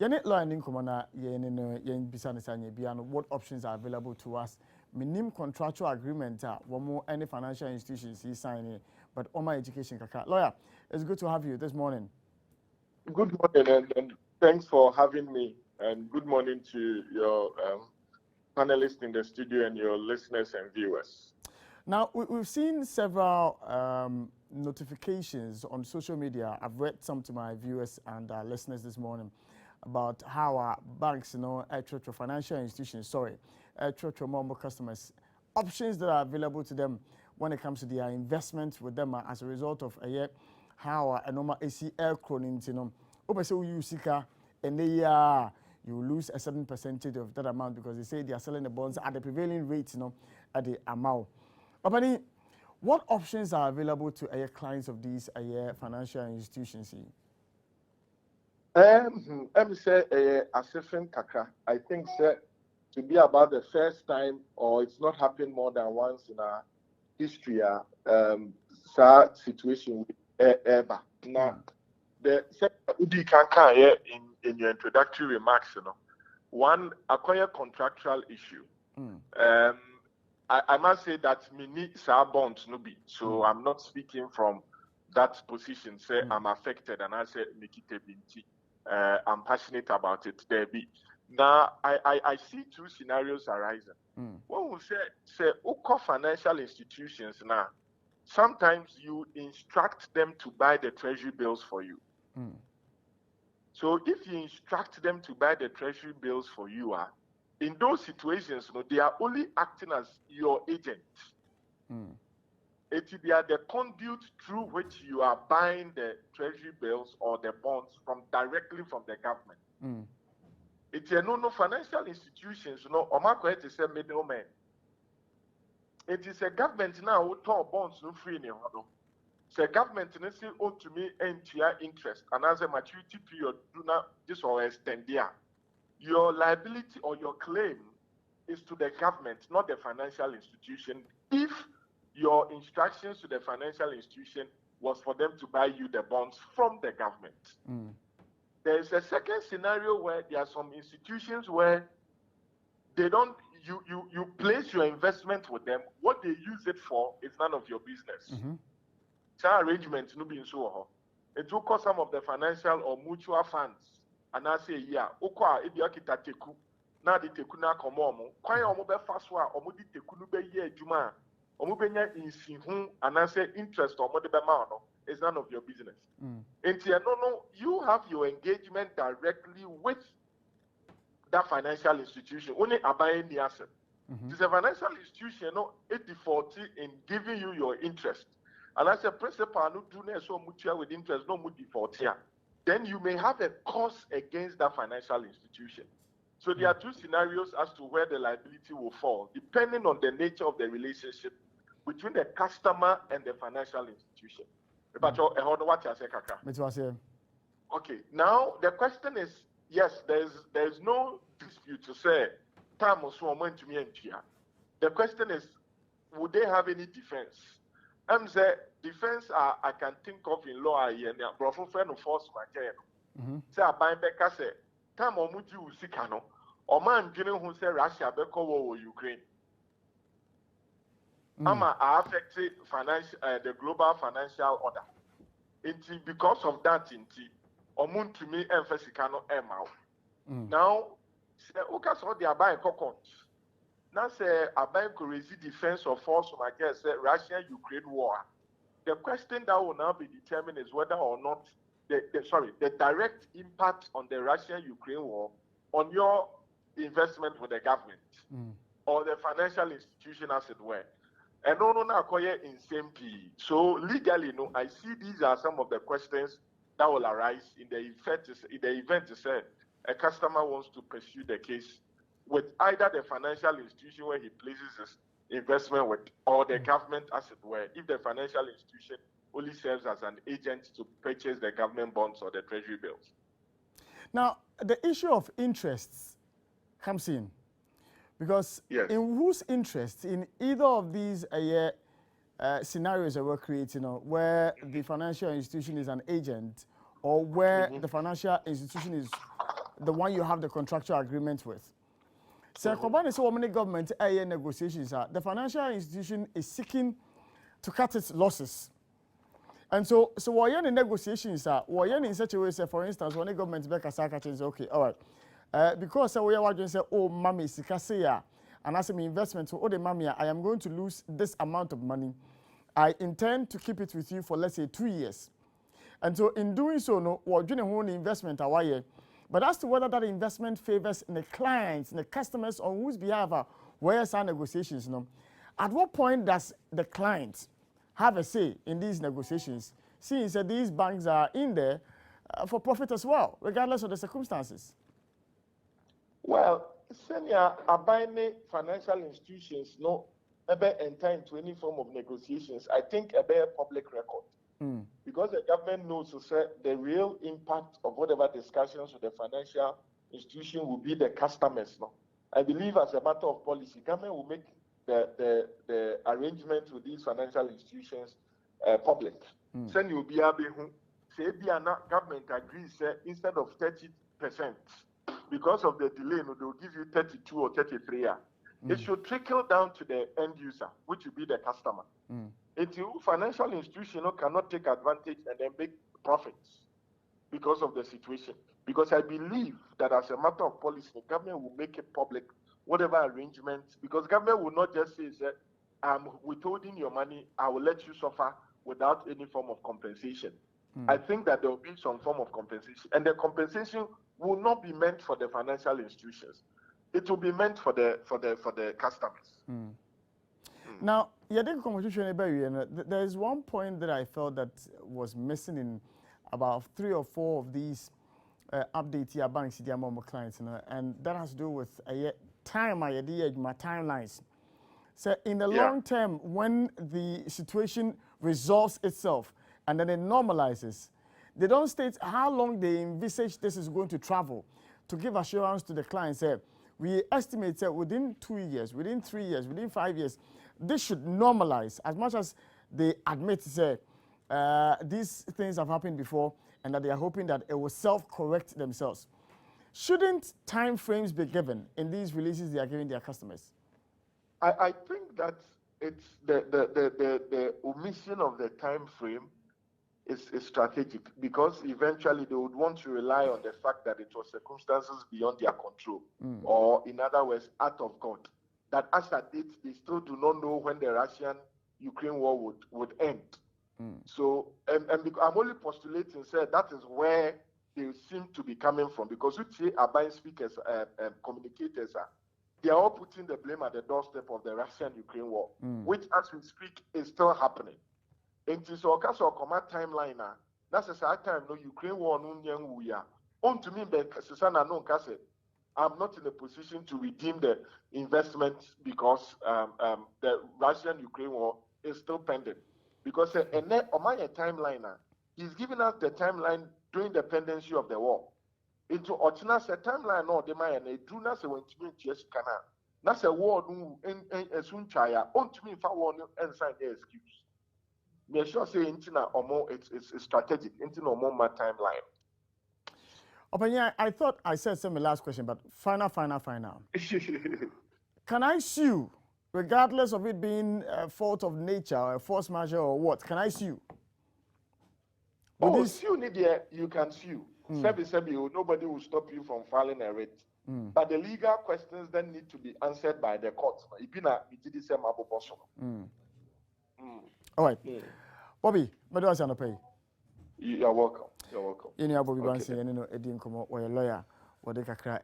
Yene learning komana yen bisane sanye biano what options are available to us. Minim contractual agreement one more any financial institutions is signing, but all my education kaka. Lawyer, it's good to have you this morning. Good morning, and thanks for having me. And good morning to your panelists in the studio and your listeners and viewers. Now, we've seen several notifications on social media. I've read some to my viewers and listeners this morning about how our banks, financial institutions, more customers, options that are available to them when it comes to their investment with them as a result of how a normal AC air cronin, you sika and you lose a certain percentage of that amount because they say they are selling the bonds at the prevailing rate, at the amount. But what options are available to clients of these financial institutions? I'm say assessing kaka. I think to be about the first time, or it's not happened more than once in our history. Situation with ever. Now, the Udi Kanka in your introductory remarks, one acquire contractual issue. I must say that me need bonds no be. So I'm not speaking from that position. Say I'm affected and I say Mikite Binti. I'm passionate about it. There be. Now I see two scenarios arising. One will say financial institutions now. Sometimes you instruct them to buy the treasury bills for you. So if you instruct them to buy the treasury bills for you, in those situations, they are only acting as your agent. They are the conduit through which you are buying the treasury bills or the bonds directly from the government. It's no financial institutions, Omako is a middleman. It is a government now who talk bonds no free in the government say to me entire interest and as a maturity period do not this or extend there. Your liability or your claim is to the government, not the financial institution. If your instructions to the financial institution was for them to buy you the bonds from the government. There is a second scenario where there are some institutions where they don't. You place your investment with them. What they use it for is none of your business. Arrangement no be so. It will cost some of the financial or mutual funds. And I say, Okwa Ibiakita Teku, now the Tekuna Komomo, Quay Omobe Faswa, Omudi Tekunube Ye Juma, Omubenya in Sinhu, and I say interest or Modebamano is none of your business. No, you have your engagement directly with that financial institution, only buying the asset. It's a financial institution, it defaults in giving you your interest. And as a principal, no do so mutual with interest, no more default here. Then you may have a cause against that financial institution. So there are two scenarios as to where the liability will fall, depending on the nature of the relationship between the customer and the financial institution. Okay, now the question is, yes, there's no dispute to say, time was moment to me and the question is, would they have any defense? The defense I can think of in law here, and Professor Friend of Force Macano. Say, I buy back, say, time or Muji Usikano, or man, who say Russia, Beko or Ukraine. Ama affected the global financial order. Because of that, Omun to me, Emphasicano, Now, say, okay, so they are buying coconuts. Now say about crazy defense of force from against Russia-Ukraine war. The question that will now be determined is whether or not the direct impact on the Russia-Ukraine war on your investment with the government or the financial institution as it were. And no acquire in same P. So legally, I see these are some of the questions that will arise in the event to say a customer wants to pursue the case with either the financial institution where he places his investment with or the government as it were, if the financial institution only serves as an agent to purchase the government bonds or the treasury bills. Now, the issue of interests comes in because in whose interest in either of these scenarios that we're creating, where the financial institution is an agent or where the financial institution is the one you have the contractual agreement with. So, so many government negotiations are the financial institution is seeking to cut its losses. And so we're in negotiations, we're in such a way, say, for instance, when the government back a sack say, okay, all right, because we are going to say, oh, mommy, Sikasea, and as my investment, so, oh, the mommy, I am going to lose this amount of money. I intend to keep it with you for, let's say, 2 years. And so in doing so, no, we're doing a whole investment away. But as to whether that investment favors the clients, the customers on whose behalf where some negotiations, no, at what point does the client have a say in these negotiations, since these banks are in there for profit as well, regardless of the circumstances? Well, senior abiding financial institutions no ever enter into any form of negotiations. I think a better public record. Because the government knows to say the real impact of whatever discussions with the financial institution will be the customers. No? I believe as a matter of policy, government will make the arrangements with these financial institutions public. Send you be able to say government agrees instead of 30%, because of the delay, no, they'll give you 32 or 33. It should trickle down to the end user, which will be the customer. If you financial institution cannot take advantage and then make profits because of the situation. Because I believe that as a matter of policy, the government will make it public, whatever arrangements, because government will not just say, I'm withholding your money, I will let you suffer without any form of compensation. I think that there will be some form of compensation, and the compensation will not be meant for the financial institutions. It will be meant for the customers. Now, there is one point that I felt that was missing in about 3 or 4 of these updates here banks to their clients, and that has to do with timelines. So in the long term, when the situation resolves itself and then it normalizes, they don't state how long they envisage this is going to travel to give assurance to the clients. We estimate that within 2 years, within 3 years, within 5 years, this should normalize, as much as they admit these things have happened before and that they are hoping that it will self-correct themselves. Shouldn't time frames be given in these releases they are giving their customers? I think that it's the omission of the time frame is strategic, because eventually they would want to rely on the fact that it was circumstances beyond their control, or in other words, out of God. That as at date, they still do not know when the Russian-Ukraine war would end. So, and I'm only postulating, that is where they seem to be coming from, because we see our buying speakers, communicators, they are all putting the blame at the doorstep of the Russian-Ukraine war, which, as we speak, is still happening. And so, because of command timeline, that's a time no Ukraine war no nyang on to me, Susana no kase. I'm not in a position to redeem the investment because the Russian-Ukraine war is still pending. Because on my timeline, he's giving us the timeline during the pendency of the war. Into Ochina said timeline no de my and do not say when to me just can. That's a war in soon chaya on to me if I want and sign the excuse. Me sure say intina or more it's strategic, intina or more my timeline. Opinion, I thought I said some last question, but final. Can I sue, regardless of it being a fault of nature or a force majeure or what? Can I sue? Sue, you can sue. Nobody will stop you from filing a writ. But the legal questions then need to be answered by the courts. All right. Bobby, what do I say? You're welcome. You're welcome. You know, Bobby Banson, you know, Eddie Nkomo, or a lawyer, or the Kakra